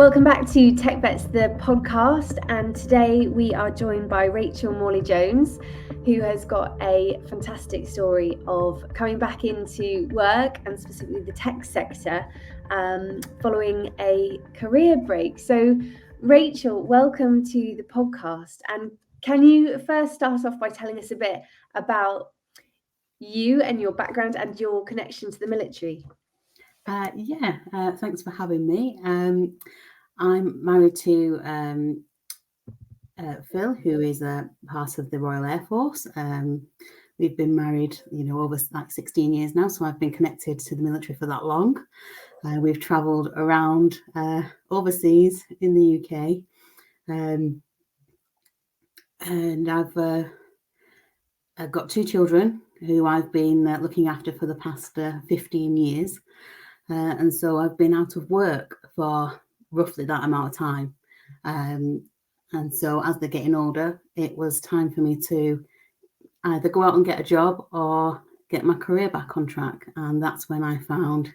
Welcome back to Tech Vets, the podcast, and today we are joined by Rachel Morley-Jones, who has got a fantastic story of coming back into work and specifically the tech sector following a career break. So, Rachel, welcome to the podcast, and can you first start off by telling us a bit about you and your background and your connection to the military? Thanks for having me. I'm married to Phil, who is a part of the Royal Air Force. We've been married, over like 16 years now, so I've been connected to the military for that long. We've travelled around overseas in the UK, and I've got two children who I've been looking after for the past 15 years. And so I've been out of work for roughly that amount of time. And so as they're getting older, it was time for me to either go out and get a job or get my career back on track. And that's when I found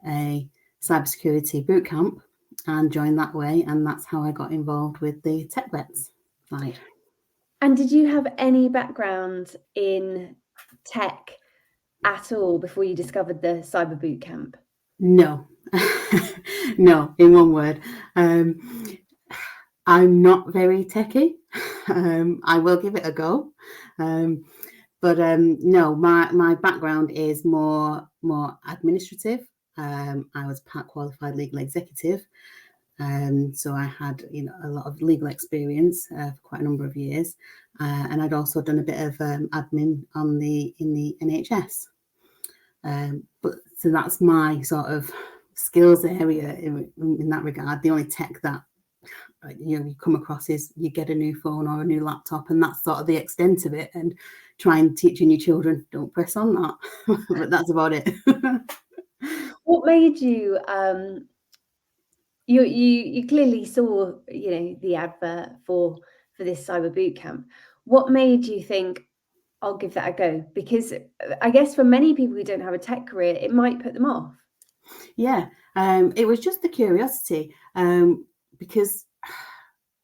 a cybersecurity bootcamp and joined that way. And that's how I got involved with the Tech Vets side. And did you have any background in tech at all before you discovered the cyber bootcamp? No, no, in one word. I'm not very techy. I will give it a go. No, my background is more administrative. I was part qualified legal executive. So I had, a lot of legal experience for quite a number of years. And I'd also done a bit of admin in the NHS. So that's my sort of skills area in that regard. The only tech that you come across is you get a new phone or a new laptop, and that's sort of the extent of it. And try and teaching your children, don't press on that. But that's about it. What made you? You clearly saw the advert for this cyber bootcamp. What made you think, I'll give that a go? Because I guess for many people who don't have a tech career, it might put them off. Yeah, it was just the curiosity, because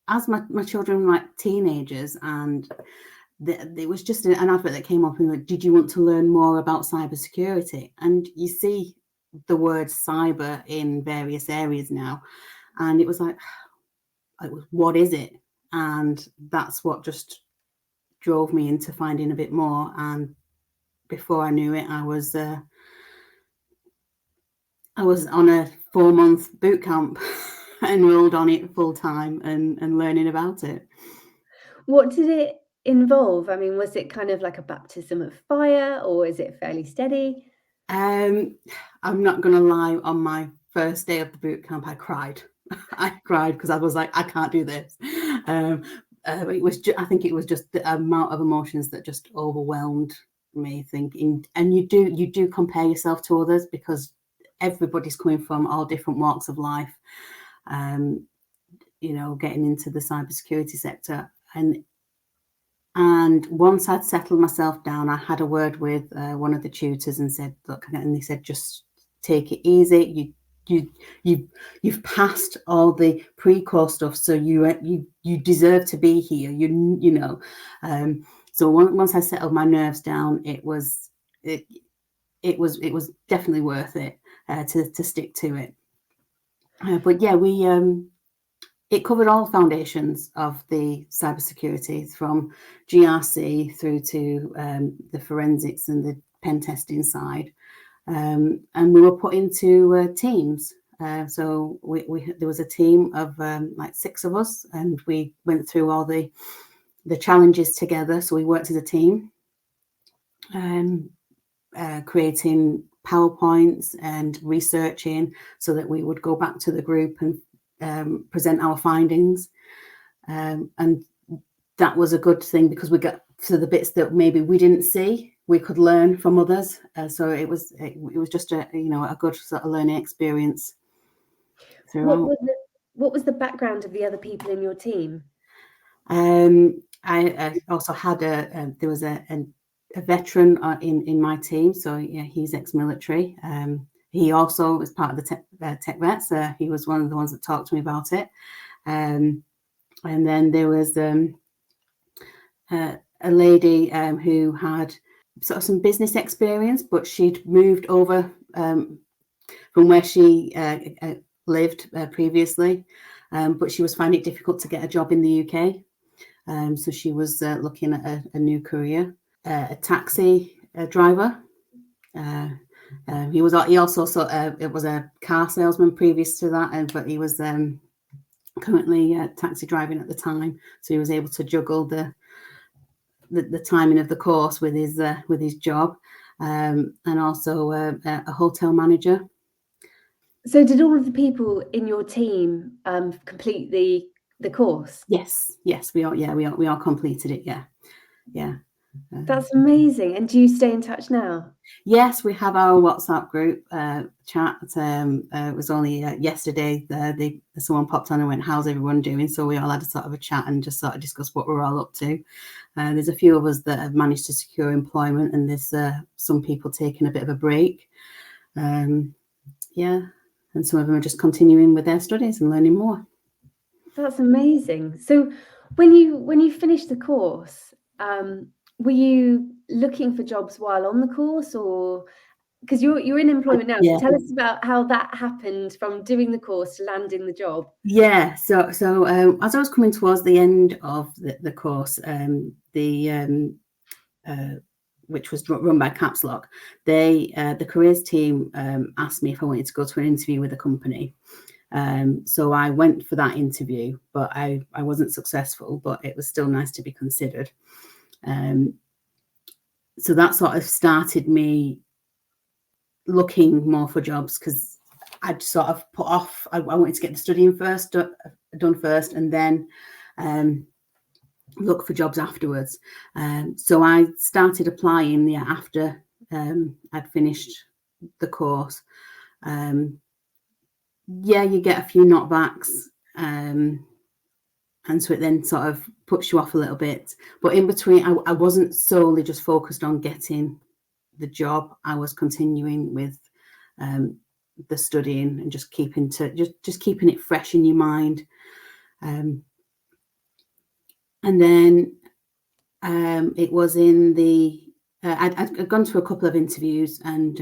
as my children were like teenagers, and it was just an advert that came up and like, did you want to learn more about cybersecurity? And you see the word cyber in various areas now, and it was like, what is it? And that's what just drove me into finding a bit more. And before I knew it, I was on a 4-month boot camp, enrolled on it full time and learning about it. What did it involve? I mean, was it kind of like a baptism of fire, or is it fairly steady? I'm not going to lie, on my first day of the boot camp, I cried. I cried because I was like, I can't do this. It was I think it was just the amount of emotions that just overwhelmed me, thinking, and you do compare yourself to others because everybody's coming from all different walks of life, getting into the cybersecurity sector. And once I'd settled myself down, I had a word with one of the tutors and said, look, and they said, just take it easy. You've passed all the pre-course stuff, so you deserve to be here. So once I settled my nerves down, it was definitely worth it to stick to it. But yeah, it covered all foundations of the cybersecurity, from GRC through to the forensics and the pen testing side. And we were put into teams. So there was a team of like 6 of us, and we went through all the challenges together. So we worked as a team, creating PowerPoints and researching so that we would go back to the group and present our findings, and that was a good thing because we got to the bits that maybe we didn't see, we could learn from others. So it was just a good sort of learning experience throughout. What was the background of the other people in your team? I also had there was a veteran in my team, so yeah, he's ex-military. he also was part of the tech vets. He was one of the ones that talked to me about it. And then there was a lady who had sort of some business experience, but she'd moved over from where she lived previously, but she was finding it difficult to get a job in the UK. So she was looking at a new career, a taxi driver. He also it was a car salesman previous to that, but he was currently taxi driving at the time, so he was able to juggle the timing of the course with his job, and also a hotel manager. So did all of the people in your team complete the course? Yes, we all completed it. Yeah. That's amazing. And do you stay in touch now? Yes, we have our WhatsApp group chat. It was only yesterday someone popped on and went, "How's everyone doing?" So we all had a sort of a chat and just sort of discussed what we're all up to. There's a few of us that have managed to secure employment, and there's some people taking a bit of a break. Yeah, and some of them are just continuing with their studies and learning more. That's amazing. So when you finished the course, were you looking for jobs while on the course, or because you're in employment now? Yeah. So tell us about how that happened from doing the course to landing the job. Yeah. So as I was coming towards the end of the course, which was run by Caps Lock, the careers team asked me if I wanted to go to an interview with a company. So I went for that interview, but I wasn't successful, but it was still nice to be considered. So that sort of started me looking more for jobs, because I'd sort of put off, I wanted to get the studying done first, and then look for jobs afterwards. So I started applying after I'd finished the course. You get a few knockbacks, and so it then sort of puts you off a little bit. But in between, I wasn't solely just focused on getting the job. I was continuing with the studying and just keeping it fresh in your mind. And then it was in I'd gone to a couple of interviews, and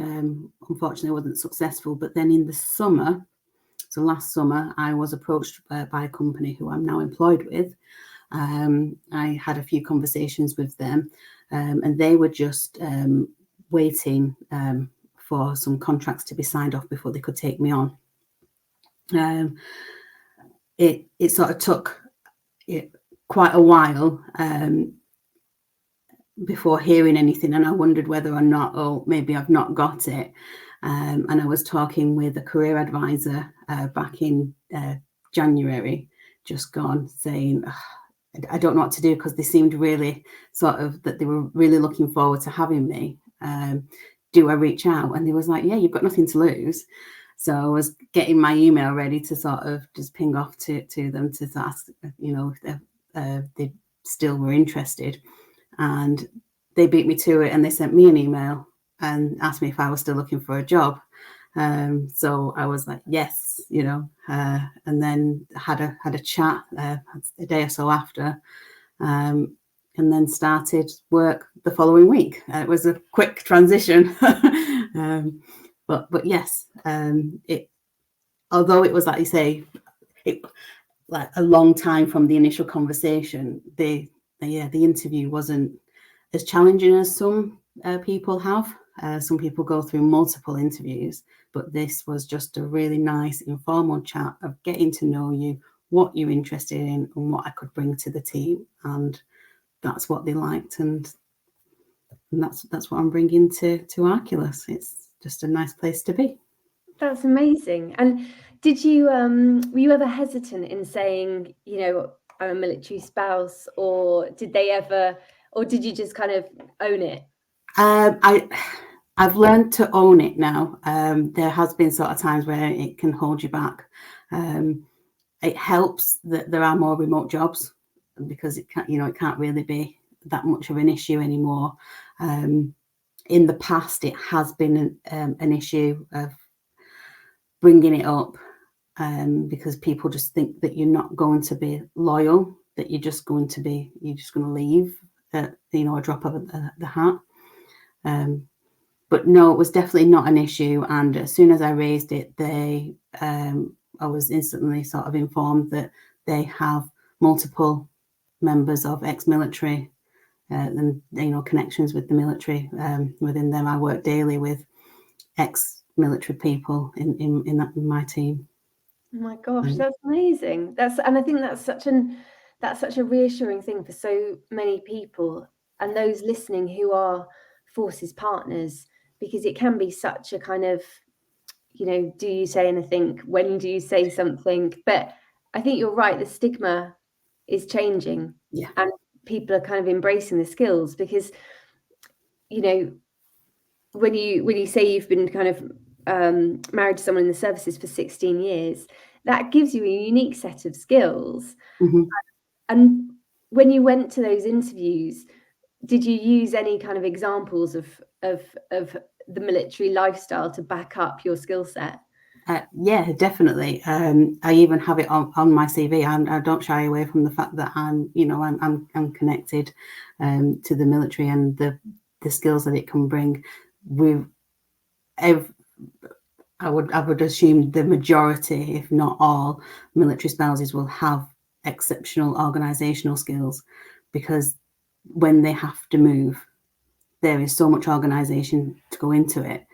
unfortunately I wasn't successful. But then in the summer, so last summer, I was approached by a company who I'm now employed with. I had a few conversations with them, and they were just waiting for some contracts to be signed off before they could take me on. It sort of took quite a while before hearing anything, and I wondered whether or not, oh, maybe I've not got it. And I was talking with a career advisor back in January, just gone, saying, I don't know what to do, because they seemed really sort of that they were really looking forward to having me. Do I reach out? And they was like, yeah, you've got nothing to lose. So I was getting my email ready to sort of just ping off to them to ask, if they still were interested. And they beat me to it, and they sent me an email and asked me if I was still looking for a job. So I was like, yes, and then had a chat a day or so after, and then started work the following week. It was a quick transition, but yes, although it was, like you say, like a long time from the initial conversation, the interview wasn't as challenging as some people have. Some people go through multiple interviews, but this was just a really nice informal chat of getting to know you, what you're interested in, and what I could bring to the team. And that's what they liked, and that's what I'm bringing to Arculus. It's just a nice place to be. That's amazing. And did you were you ever hesitant in saying, I'm a military spouse, or did you just kind of own it? I've learned to own it now. There has been sort of times where it can hold you back. It helps that there are more remote jobs, because it can't really be that much of an issue anymore. In the past, it has been an issue of bringing it up because people just think that you're not going to be loyal, that you're just going to leave at, you know, a drop of the hat. But no, it was definitely not an issue. And as soon as I raised it, I was instantly sort of informed that they have multiple members of ex-military and, you know, connections with the military within them. I work daily with ex-military people in my team. Oh my gosh, that's amazing. And I think that's such a reassuring thing for so many people and those listening who are forces partners, because it can be such a kind of, you know, do you say anything? When do you say something? But I think you're right, the stigma is changing. Yeah. And people are kind of embracing the skills because, you know, when you say you've been kind of married to someone in the services for 16 years, that gives you a unique set of skills. Mm-hmm. And when you went to those interviews, did you use any kind of examples of the military lifestyle to back up your skill set? Yeah, definitely. I even have it on my CV, and I don't shy away from the fact that I'm connected to the military and the skills that it can bring. I would assume the majority, if not all, military spouses will have exceptional organisational skills, because when they have to move, there is so much organisation to go into it.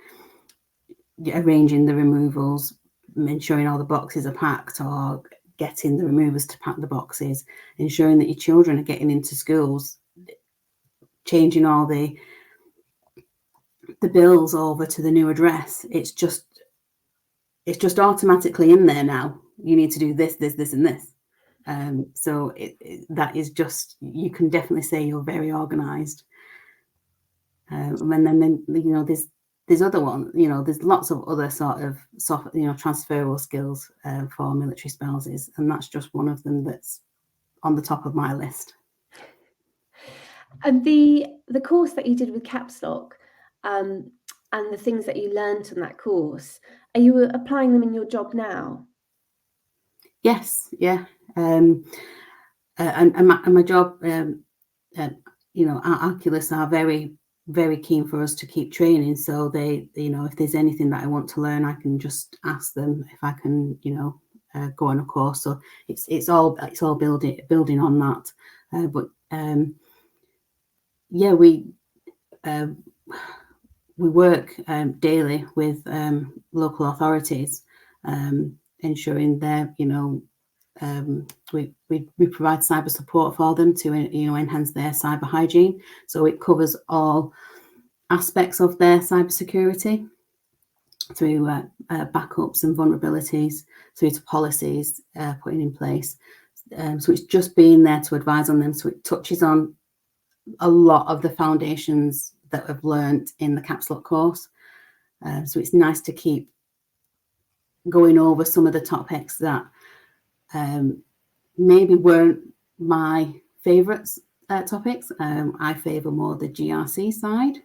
Arranging the removals, ensuring all the boxes are packed, or getting the removers to pack the boxes, ensuring that your children are getting into schools, changing all the bills over to the new address. It's just automatically in there now. You need to do this, this, this, and this. So that is just, you can definitely say you're very organised. And then you know, there's other one, you know, there's lots of other sort of soft, you know, transferable skills for military spouses, and that's just one of them that's on the top of my list. And the course that you did with Caps Lock, and the things that you learned on that course, are you applying them in your job now? Yes, yeah. And my job, you know, Oculus are very, very keen for us to keep training. So they, you know, if there's anything that I want to learn, I can just ask them if I can, you know, go on a course. So it's all building on that. But yeah, we work daily with local authorities, ensuring they're, you know, we provide cyber support for them to, you know, enhance their cyber hygiene. So it covers all aspects of their cybersecurity through backups and vulnerabilities, through to policies putting in place. So it's just being there to advise on them. So it touches on a lot of the foundations that I've learned in the Caps Lock course. So it's nice to keep going over some of the topics that maybe weren't my favourites topics. I favour more the GRC side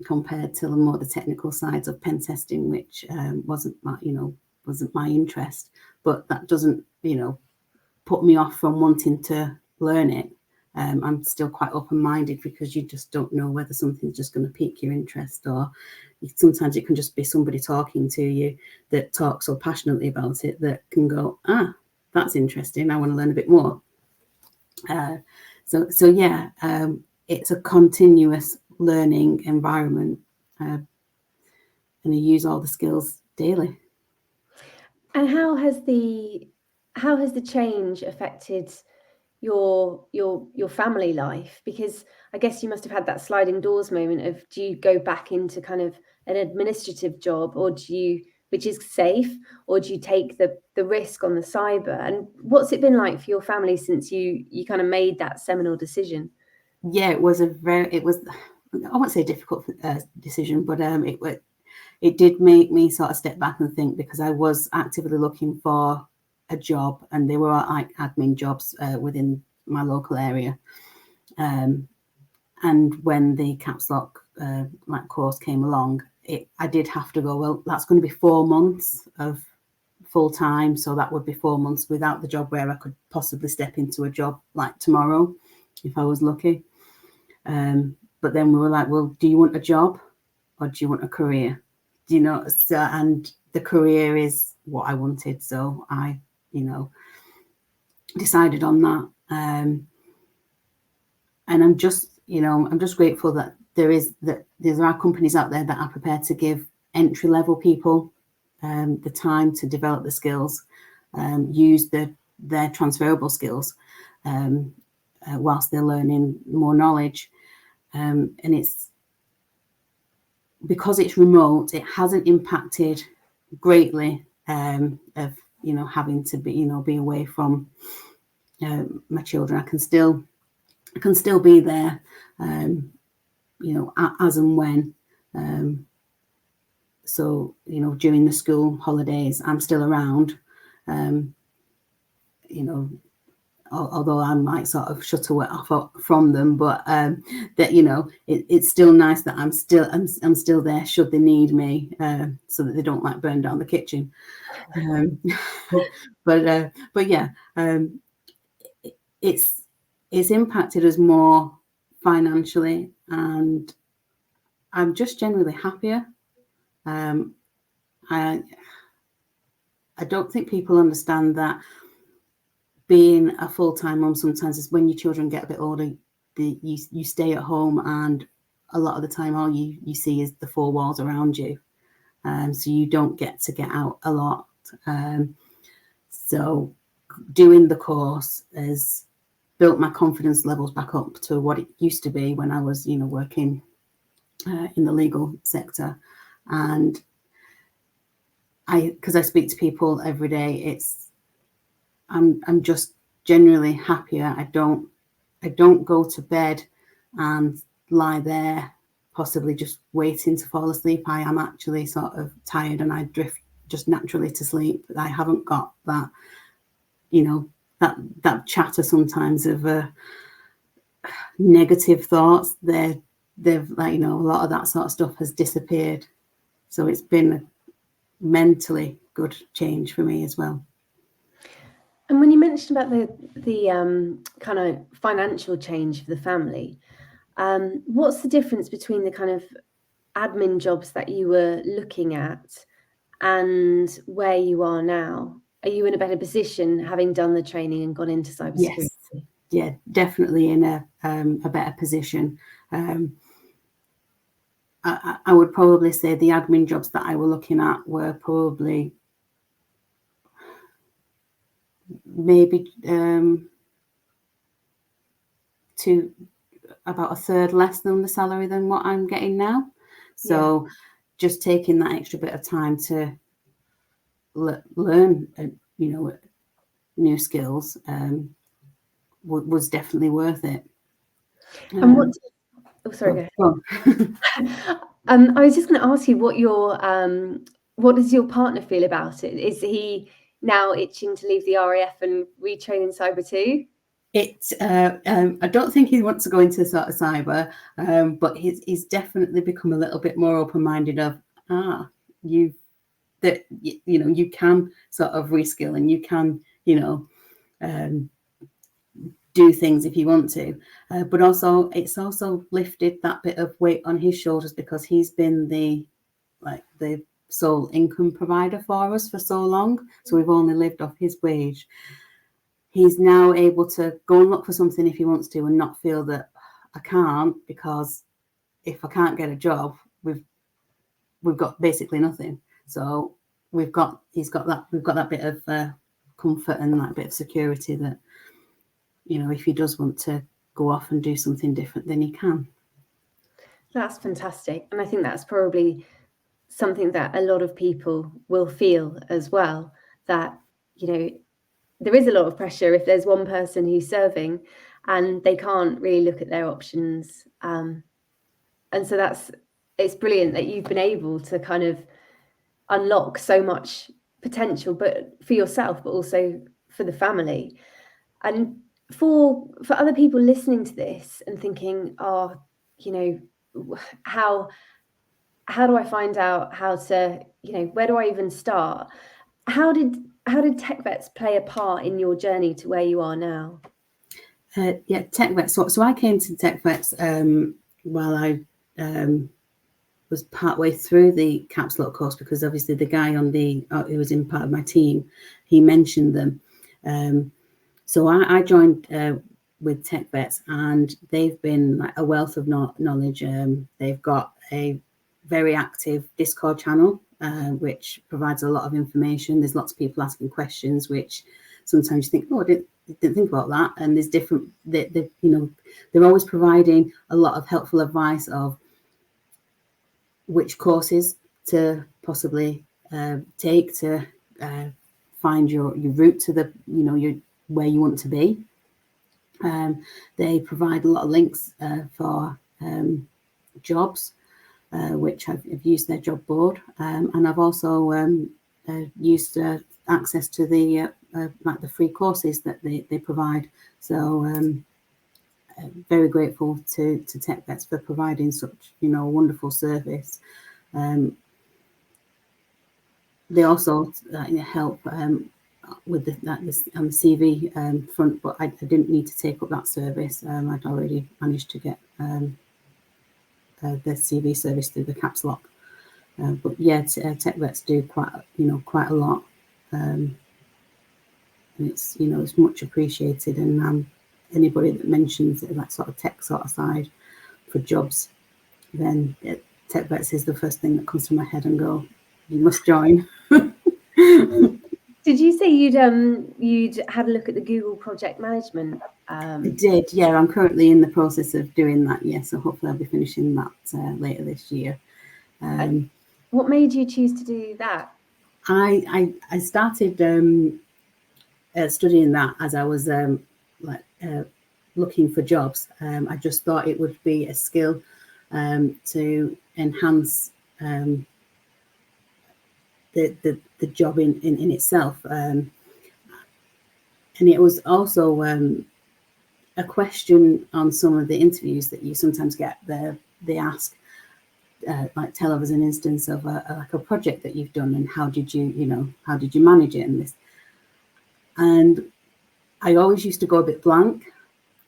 compared to more the technical sides of pen testing, which wasn't my interest. But that doesn't, you know, put me off from wanting to learn it. I'm still quite open-minded, because you just don't know whether something's just going to pique your interest, or sometimes it can just be somebody talking to you that talks so passionately about it that can go, that's interesting, I want to learn a bit more. So yeah, it's a continuous learning environment, and I use all the skills daily. And how has the change affected your family life? Because I guess you must have had that sliding doors moment of, do you go back into kind of an administrative job, or do you, which is safe, or do you take the risk on the cyber? And what's it been like for your family since you kind of made that seminal decision? Yeah, it was I won't say a difficult decision, but it did make me sort of step back and think, because I was actively looking for a job, and they were like admin jobs within my local area. And when the Caps Lock course came along, I did have to go, well, that's going to be 4 months of full time. So that would be 4 months without the job, where I could possibly step into a job like tomorrow if I was lucky. But then we were like, well, do you want a job or do you want a career? Do you know? So, and the career is what I wanted. So I, decided on that. And I'm just grateful that there are companies out there that are prepared to give entry level people the time to develop the skills, use their transferable skills whilst they're learning more knowledge. And it's because it's remote, it hasn't impacted greatly of having to be away from my children. I can still be there, as and when. So during the school holidays, I'm still around. Although I might sort of shut away off from them, but that it's still nice that I'm still there should they need me, so that they don't like burn down the kitchen. But yeah, it's impacted us more financially, and I'm just generally happier. I don't think people understand that being a full-time mum sometimes is when your children get a bit older, you stay at home, and a lot of the time all you see is the four walls around you, so you don't get to get out a lot. So doing the course has built my confidence levels back up to what it used to be when I was working in the legal sector. And because I speak to people every day, I'm just generally happier. I don't go to bed and lie there possibly just waiting to fall asleep. I am actually sort of tired and I drift just naturally to sleep. I haven't got that, that chatter sometimes of negative thoughts. They've like, a lot of that sort of stuff has disappeared. So it's been a mentally good change for me as well. And when you mentioned about the kind of financial change for the family, what's the difference between the kind of admin jobs that you were looking at and where you are now? Are you in a better position having done the training and gone into cybersecurity? Yes, yeah, definitely in a better position. I would probably say the admin jobs that I were looking at were probably maybe to about a third less than the salary than what I'm getting now. So just taking that extra bit of time to learn, new skills was definitely worth it. And what? Oh, sorry. Go ahead. I was just going to ask you what does your partner feel about it? Is he now itching to leave the RAF and retrain in cyber too? I don't think he wants to go into sort of cyber, but he's definitely become a little bit more open-minded of you can sort of reskill and you can do things if you want to, but also it's also lifted that bit of weight on his shoulders because he's been the sole income provider for us for so long. So we've only lived off his wage. He's now able to go and look for something if he wants to and not feel that I can't, because if I can't get a job, we've got basically nothing. So we've got that bit of comfort and that bit of security that, if he does want to go off and do something different, then he can. That's fantastic. And I think that's probably something that a lot of people will feel as well, that, there is a lot of pressure if there's one person who's serving and they can't really look at their options. And so it's brilliant that you've been able to kind of unlock so much potential, but for yourself, but also for the family. And for other people listening to this and thinking, how how do I find out how to, where do I even start? How did Tech Vets play a part in your journey to where you are now? Yeah, Tech Vets. So I came to Tech Vets while I was partway through the caps lock course, because obviously the guy on who was in part of my team, he mentioned them. So I joined with Tech Vets, and they've been like a wealth of knowledge. They've got a very active Discord channel, which provides a lot of information. There's lots of people asking questions, which sometimes you think, oh, I didn't think about that. And there's different, they're always providing a lot of helpful advice of which courses to possibly take to find your route to the, your where you want to be. They provide a lot of links for jobs, which I've used their job board, and I've also used access to the like the free courses that they provide. So very grateful to Tech Vets for providing such wonderful service. They also help with the CV front, but I didn't need to take up that service. I'd already managed to get the CV service through the caps lock. But yeah, Tech Vets do quite a lot, and it's it's much appreciated. And anybody that mentions that sort of tech sort of side for jobs, then Tech Vets is the first thing that comes to my head and go, you must join. Did you say you'd had a look at the Google project management? I did, yeah. I'm currently in the process of doing that, yeah. So hopefully I'll be finishing that later this year. What made you choose to do that? I started studying that as I was looking for jobs. I just thought it would be a skill to enhance the job in itself, and it was also a question on some of the interviews that you sometimes get. They ask, like, tell us an instance of like a project that you've done, and how did you manage it, and this. And I always used to go a bit blank.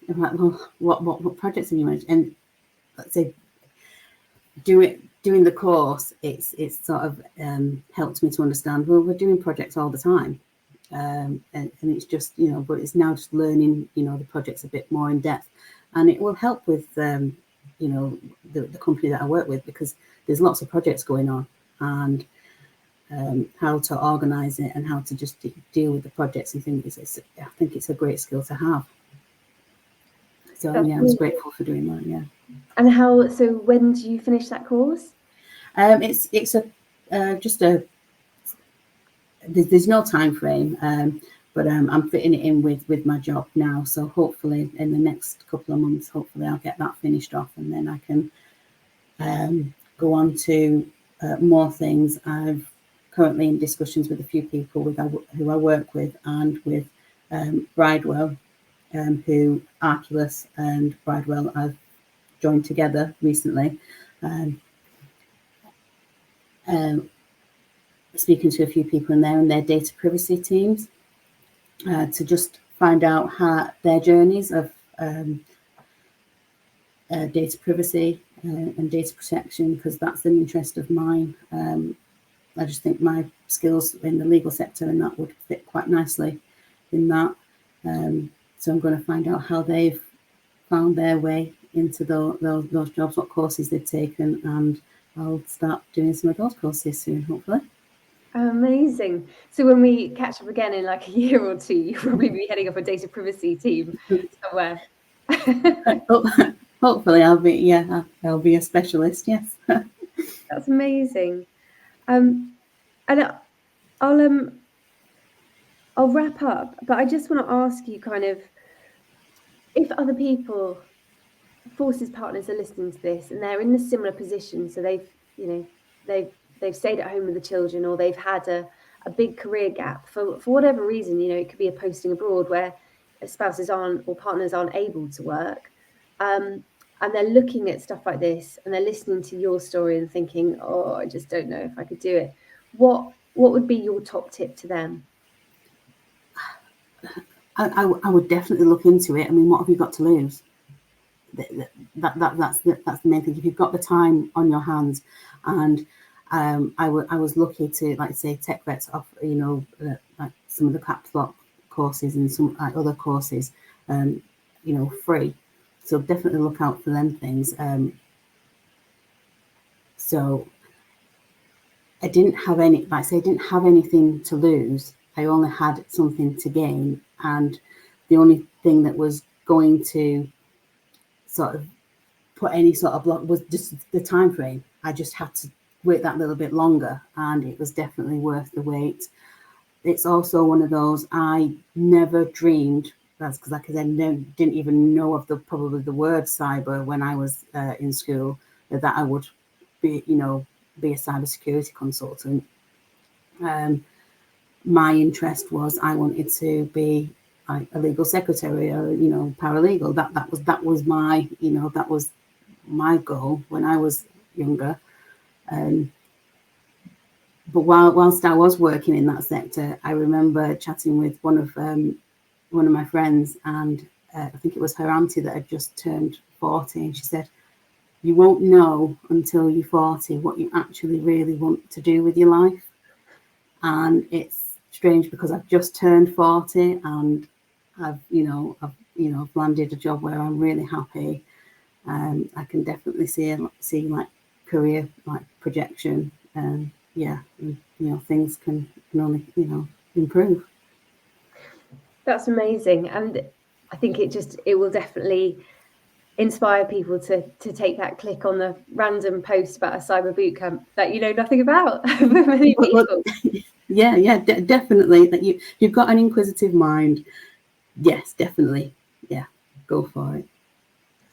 I'm like, well, what projects have you managed? And let's say doing the course, it's sort of helped me to understand, well, we're doing projects all the time. And it's just, but it's now just learning, the projects a bit more in depth. And it will help with, the company that I work with, because there's lots of projects going on, and how to organise it and how to just deal with the projects and things. I think it's a great skill to have. So I was grateful for doing that. Yeah. And so when do you finish that course? It's just there's no time frame, but I'm fitting it in with my job now. So hopefully in the next couple of months, hopefully I'll get that finished off, and then I can go on to more things. I'm currently in discussions with a few people who I work with, and with Bridewell, who Arculus and Bridewell have joined together recently. Speaking to a few people in there and their data privacy teams, to just find out how their journeys of data privacy and data protection, because that's an interest of mine. I just think my skills in the legal sector and that would fit quite nicely in that. So I'm going to find out how they've found their way into those jobs, what courses they've taken, and I'll start doing some of those courses soon, hopefully. Amazing. So when we catch up again in like a year or two, you'll probably be heading up a data privacy team somewhere. Hopefully I'll be a specialist, yes. That's amazing. And I'll wrap up, but I just want to ask you kind of, if other people, forces partners, are listening to this and they're in a similar position, so they've stayed at home with the children, or they've had a big career gap for whatever reason, it could be a posting abroad where spouses aren't, or partners aren't able to work. and they're looking at stuff like this and they're listening to your story and thinking, oh, I just don't know if I could do it, what would be your top tip to them? I would definitely look into it. I mean, what have you got to lose? That's the main thing. If you've got the time on your hands, and I was lucky to, like say, Tech Vets off, like some of the caps lock courses and some like other courses, free. So definitely look out for them things. So I didn't have any, like I say, I didn't have anything to lose. I only had something to gain, and the only thing that was going to sort of put any sort of block was just the time frame. I just had to wait that little bit longer, and it was definitely worth the wait. It's also one of those I never dreamed. That's because, like I said, didn't even know of probably the word cyber when I was in school. That I would be a cybersecurity consultant. My interest was I wanted to be like a legal secretary or paralegal. That was my goal when I was younger. But whilst I was working in that sector, I remember chatting with one of my friends, and I think it was her auntie that had just turned 40, and she said, "You won't know until you're 40 what you actually really want to do with your life." And it's strange because I've just turned 40, and I've landed a job where I'm really happy. I can definitely see like career like projection, and things can only improve. That's amazing, and I think it will definitely inspire people to take that click on the random post about a cyber boot camp that you know nothing about for many people. Yeah, definitely. That you've got an inquisitive mind. Yes, definitely. Yeah, go for it.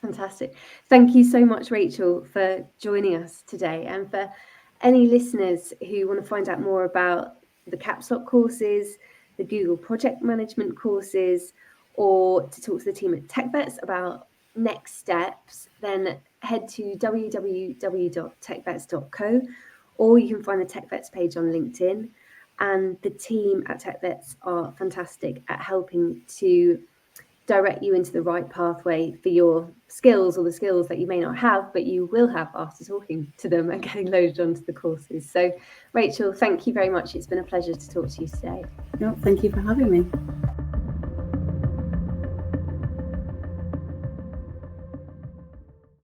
Fantastic. Thank you so much, Rachel, for joining us today. And for any listeners who want to find out more about the Caps Lock courses, the Google Project Management courses, or to talk to the team at TechVets about next steps, then head to www.techvets.co, or you can find the TechVets page on LinkedIn. And the team at TechVets are fantastic at helping to direct you into the right pathway for your skills, or the skills that you may not have, but you will have after talking to them and getting loaded onto the courses. So, Rachel, thank you very much. It's been a pleasure to talk to you today. No, thank you for having me.